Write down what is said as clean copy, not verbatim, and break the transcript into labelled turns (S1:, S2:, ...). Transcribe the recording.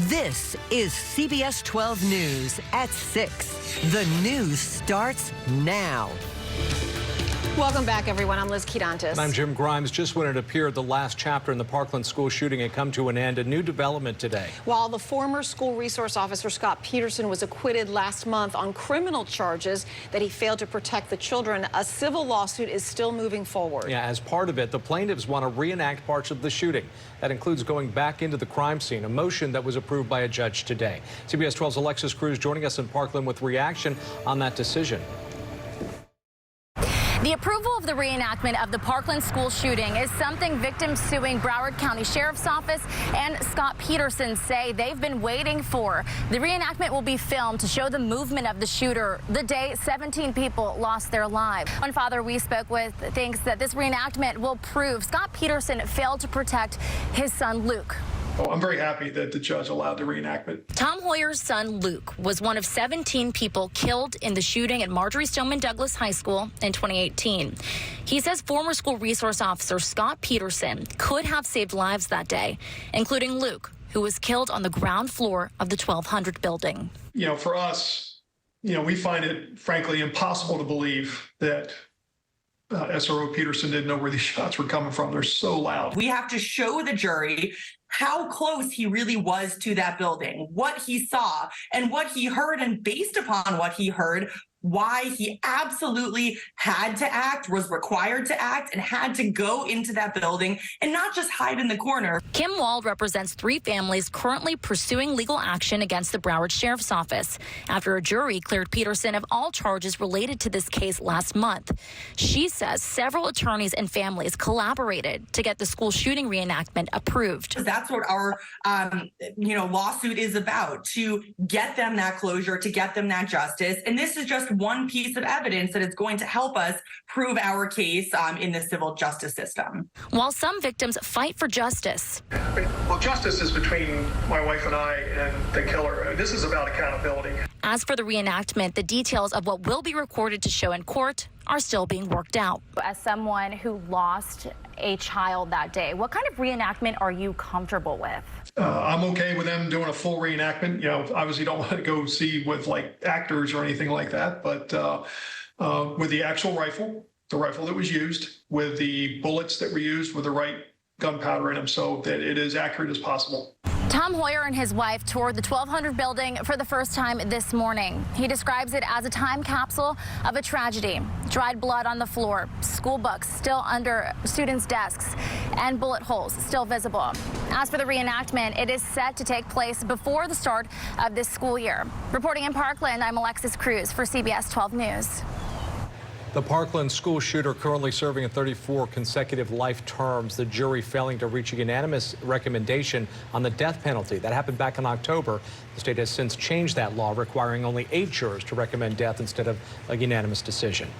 S1: This is CBS 12 News at 6. The news starts now.
S2: Welcome back, everyone. I'm Liz Quidantis.
S3: And I'm Jim Grimes. Just when it appeared the last chapter in the Parkland school shooting had come to an end, a new development today.
S2: While the former school resource officer Scott Peterson was acquitted last month on criminal charges that he failed to protect the children, a civil lawsuit is still moving forward.
S3: Yeah, as part of it, the plaintiffs want to reenact parts of the shooting. That includes going back into the crime scene, a motion that was approved by a judge today. CBS 12's Alexis Cruz joining us in Parkland with reaction on that decision.
S4: The approval of the reenactment of the Parkland school shooting is something victims suing Broward County Sheriff's Office and Scott Peterson say they've been waiting for. The reenactment will be filmed to show the movement of the shooter the day 17 people lost their lives. One father we spoke with thinks that this reenactment will prove Scott Peterson failed to protect his son Luke.
S5: Oh, I'm very happy that the judge allowed the reenactment.
S4: Tom Hoyer's son, Luke, was one of 17 people killed in the shooting at Marjorie Stoneman Douglas High School in 2018. He says former school resource officer Scott Peterson could have saved lives that day, including Luke, who was killed on the ground floor of the 1200 building.
S5: You know, for us, we find it, frankly, impossible to believe that SRO Peterson didn't know where these shots were coming from. They're so loud.
S6: We have to show the jury how close he really was to that building, what he saw and what he heard, and based upon what he heard, why he absolutely had to act, was required to act, and had to go into that building and not just hide in the corner.
S4: Kim Wald represents 3 families currently pursuing legal action against the Broward Sheriff's Office after a jury cleared Peterson of all charges related to this case last month. She says several attorneys and families collaborated to get the school shooting reenactment approved.
S6: That's what our lawsuit is about, to get them that closure, to get them that justice. And this is just one piece of evidence that is going to help us prove our case in the civil justice system.
S4: While some victims fight for justice.
S5: Well, justice is between my wife and I and the killer. This is about accountability.
S4: As for the reenactment, the details of what will be recorded to show in court are still being worked out. As someone who lost a child that day, what kind of reenactment are you comfortable with?
S5: I'm okay with them doing a full reenactment. Obviously don't want to go see with like actors or anything like that, but with the actual rifle, the rifle that was used, with the bullets that were used, with the right gunpowder in them, so that it is accurate as possible.
S4: Tom Hoyer and his wife toured the 1200 building for the first time this morning. He describes it as a time capsule of a tragedy. Dried blood on the floor, school books still under students' desks, and bullet holes still visible. As for the reenactment, it is set to take place before the start of this school year. Reporting in Parkland, I'm Alexis Cruz for CBS 12 News.
S3: The Parkland school shooter currently serving 34 consecutive life terms. The jury failing to reach a unanimous recommendation on the death penalty. That happened back in October. The state has since changed that law, requiring only 8 jurors to recommend death instead of a unanimous decision.